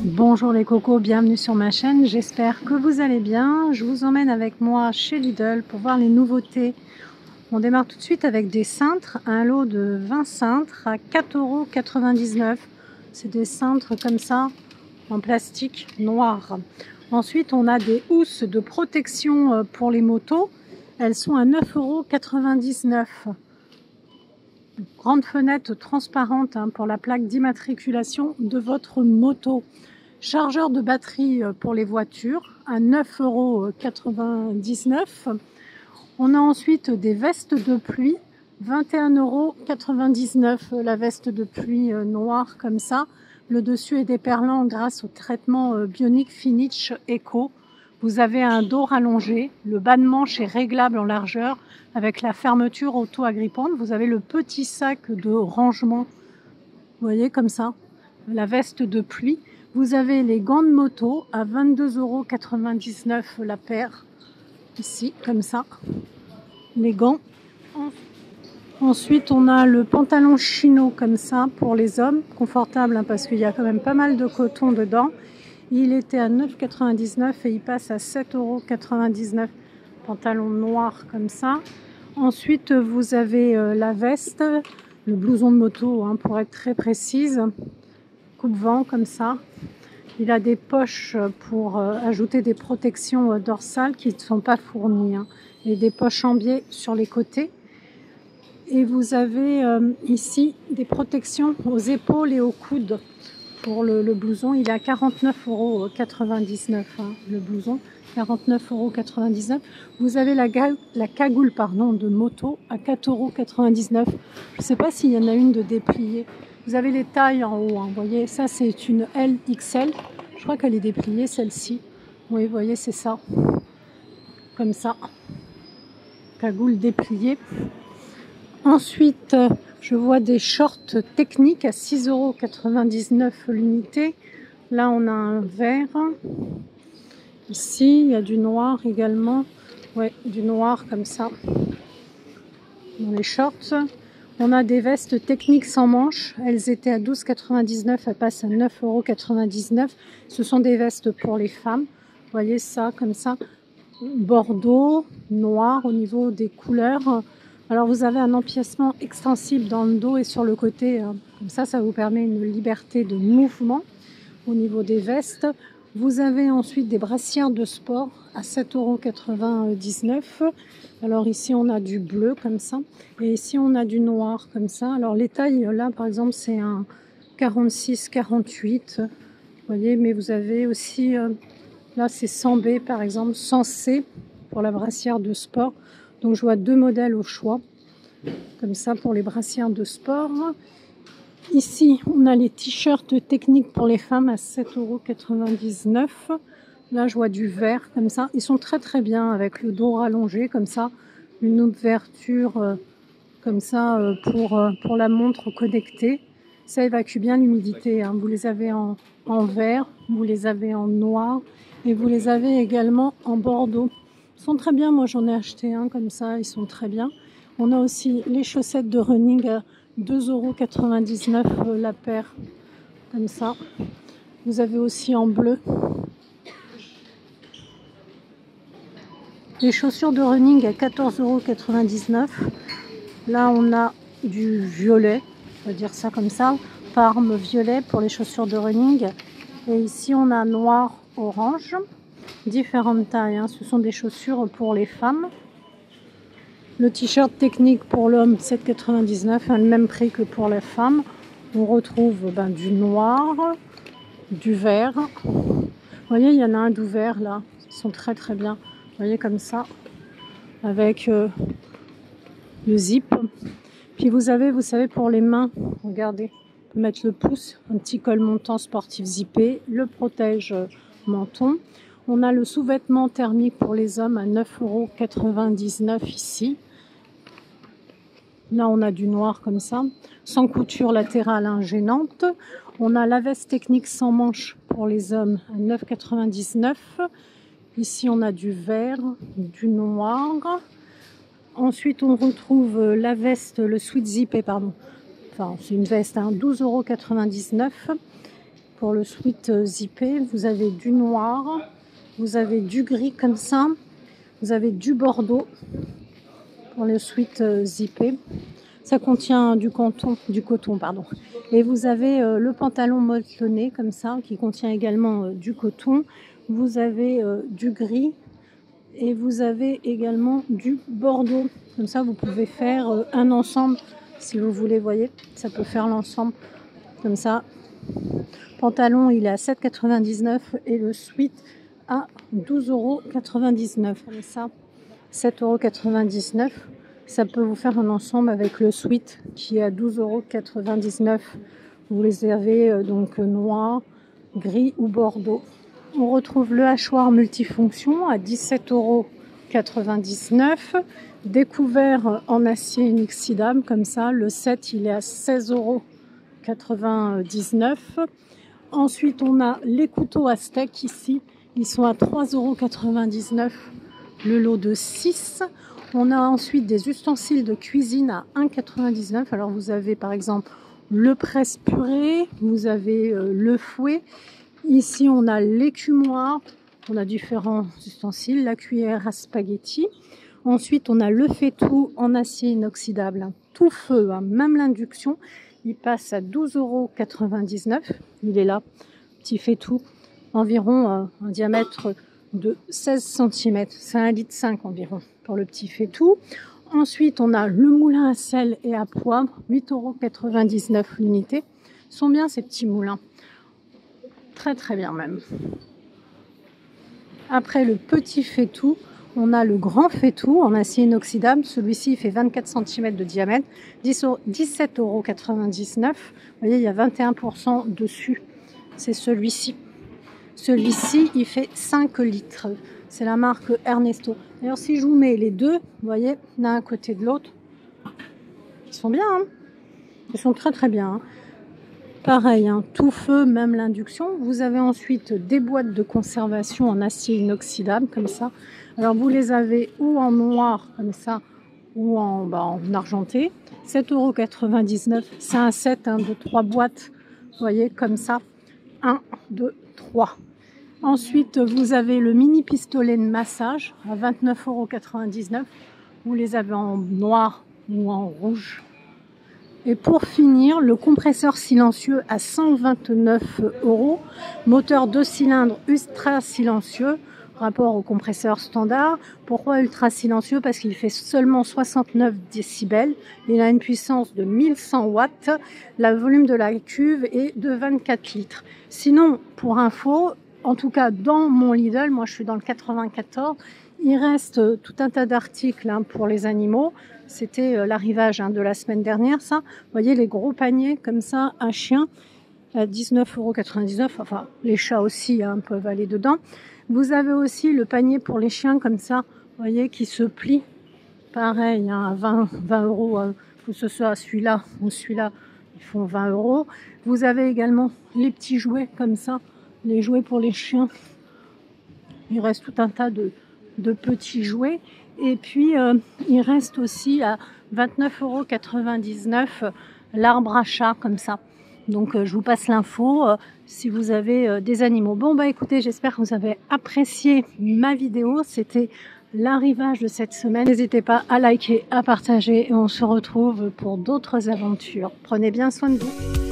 Bonjour les cocos, bienvenue sur ma chaîne, j'espère que vous allez bien. Je vous emmène avec moi chez Lidl pour voir les nouveautés. On démarre tout de suite avec des cintres, un lot de 20 cintres à 4,99 €. C'est des cintres comme ça, en plastique noir. Ensuite, on a des housses de protection pour les motos. Elles sont à 9,99 €. Grande fenêtre transparente pour la plaque d'immatriculation de votre moto. Chargeur de batterie pour les voitures à 9,99 €. On a ensuite des vestes de pluie, 21,99 € la veste de pluie noire comme ça. Le dessus est déperlant grâce au traitement Bionic Finish Eco. Vous avez un dos rallongé, le bas de manche est réglable en largeur avec la fermeture auto-agrippante. Vous avez le petit sac de rangement, vous voyez comme ça, la veste de pluie. Vous avez les gants de moto à 22,99 € la paire, ici comme ça, les gants. Ensuite on a le pantalon chino comme ça pour les hommes, confortable parce qu'il y a quand même pas mal de coton dedans. Il était à 9,99 € et il passe à 7,99 €. Pantalon noir comme ça. Ensuite vous avez la veste, le blouson de moto pour être très précise, coupe-vent comme ça. Il a des poches pour ajouter des protections dorsales qui ne sont pas fournies, et des poches en biais sur les côtés. Et vous avez ici des protections aux épaules et aux coudes. Pour le blouson, il est à 49,99 €, le blouson, 49,99 €. Vous avez la cagoule de moto à 4,99 €. Je ne sais pas s'il y en a une de dépliée. Vous avez les tailles en haut, vous voyez, ça c'est une LXL. Je crois qu'elle est dépliée celle-ci. Oui, vous voyez, c'est ça. Comme ça. Cagoule dépliée. Ensuite, je vois des shorts techniques à 6,99 € l'unité. Là, on a un vert. Ici, il y a du noir également. Ouais, du noir comme ça. Dans les shorts. On a des vestes techniques sans manches. Elles étaient à 12,99 €. Elles passent à 9,99 €. Ce sont des vestes pour les femmes. Vous voyez ça, comme ça. Bordeaux, noir au niveau des couleurs. Alors vous avez un empiècement extensible dans le dos et sur le côté, comme ça vous permet une liberté de mouvement au niveau des vestes. Vous avez ensuite des brassières de sport à 7,99 €. Alors ici on a du bleu comme ça et ici on a du noir comme ça. Alors les tailles là par exemple c'est un 46-48, vous voyez, mais vous avez aussi là c'est 100B par exemple, 100C pour la brassière de sport. Donc je vois deux modèles au choix, comme ça pour les brassières de sport. Ici on a les t-shirts techniques pour les femmes à 7,99 €. Là je vois du vert comme ça. Ils sont très très bien avec le dos rallongé comme ça. Une ouverture comme ça pour la montre connectée. Ça évacue bien l'humidité. Vous les avez en vert, vous les avez en noir et vous les avez également en bordeaux. Ils sont très bien, moi j'en ai acheté un comme ça, ils sont très bien. On a aussi les chaussettes de running à 2,99 € la paire, comme ça. Vous avez aussi en bleu. Les chaussures de running à 14,99 €. Là on a du violet, on va dire ça comme ça, parme violet pour les chaussures de running. Et ici on a noir, orange. Différentes tailles, ce sont des chaussures pour les femmes. Le t-shirt technique pour l'homme 7,99 €, le même prix que pour la femme. On retrouve du noir, du vert. Vous voyez, il y en a un d'ouvert là, ils sont très très bien. Vous voyez comme ça, avec le zip. Puis vous avez, vous savez, pour les mains, regardez, on peut mettre le pouce, un petit col montant sportif zippé, le protège menton. On a le sous-vêtement thermique pour les hommes à 9,99 € ici. Là, on a du noir comme ça, sans couture latérale gênante. On a la veste technique sans manches pour les hommes à 9,99 €. Ici, on a du vert, du noir. Ensuite, on retrouve la veste, le sweat zippé, pardon. Enfin, c'est une veste à 12,99 €. pour le sweat zippé. Vous avez du noir, vous avez du gris comme ça, vous avez du bordeaux pour le sweat zippé. Ça contient du coton, pardon. Et vous avez le pantalon molletonné comme ça, qui contient également du coton. Vous avez du gris et vous avez également du bordeaux. Comme ça, vous pouvez faire un ensemble si vous voulez. Voyez, ça peut faire l'ensemble comme ça. Pantalon, il est à 7,99 € et le sweat à 12,99 €. Comme ça, 7,99 €. Ça peut vous faire un ensemble avec le sweat qui est à 12,99 €. Vous les avez donc noir, gris ou bordeaux. On retrouve le hachoir multifonction à 17,99 €. Découvert en acier inoxydable comme ça. Le set, il est à 16,99 €. Ensuite, on a les couteaux à steak ici. Ils sont à 3,99 € le lot de 6. On a ensuite des ustensiles de cuisine à 1,99 €. Alors vous avez par exemple le presse-purée, vous avez le fouet. Ici on a l'écumoire, on a différents ustensiles, la cuillère à spaghetti. Ensuite on a le faitout en acier inoxydable, tout feu, même l'induction. Il passe à 12,99 €. Il est là, petit faitout, environ un diamètre de 16 cm. C'est 1,5 litre environ pour le petit faitout. Ensuite, on a le moulin à sel et à poivre, 8,99 € l'unité. Ils sont bien ces petits moulins. Très très bien même. Après le petit faitout, on a le grand faitout en acier inoxydable. Celui-ci, il fait 24 cm de diamètre, 17,99 €. Vous voyez, il y a 21% dessus. C'est celui-ci. Celui-ci, il fait 5 litres. C'est la marque Ernesto. D'ailleurs, si je vous mets les deux, vous voyez, l'un à côté de l'autre, ils sont bien. Hein, ils sont très très bien. Hein. Pareil, hein, tout feu, même l'induction. Vous avez ensuite des boîtes de conservation en acier inoxydable, comme ça. Alors, vous les avez ou en noir, comme ça, ou en argenté. 7,99 €. C'est un set de 3 boîtes, vous voyez, comme ça. 1, 2, 3. Ensuite, vous avez le mini pistolet de massage à 29,99 €. Vous les avez en noir ou en rouge. Et pour finir, le compresseur silencieux à 129 €. Moteur 2 cylindres ultra silencieux, rapport au compresseur standard. Pourquoi ultra silencieux? Parce qu'il fait seulement 69 décibels. Il a une puissance de 1100 watts. Le volume de la cuve est de 24 litres. Sinon, pour info, en tout cas dans mon Lidl, moi je suis dans le 94, il reste tout un tas d'articles pour les animaux. C'était l'arrivage de la semaine dernière, ça. Vous voyez les gros paniers comme ça, un chien à 19,99 €. Enfin, les chats aussi peuvent aller dedans. Vous avez aussi le panier pour les chiens comme ça, vous voyez, qui se plie. Pareil, à 20 €, que ce soit celui-là ou celui-là, ils font 20 €. Vous avez également les petits jouets comme ça, les jouets pour les chiens. Il reste tout un tas de petits jouets. Et puis, il reste aussi à 29,99 € l'arbre à chat comme ça. Donc, je vous passe l'info si vous avez des animaux. Bon, écoutez, j'espère que vous avez apprécié ma vidéo. C'était l'arrivage de cette semaine. N'hésitez pas à liker, à partager et on se retrouve pour d'autres aventures. Prenez bien soin de vous.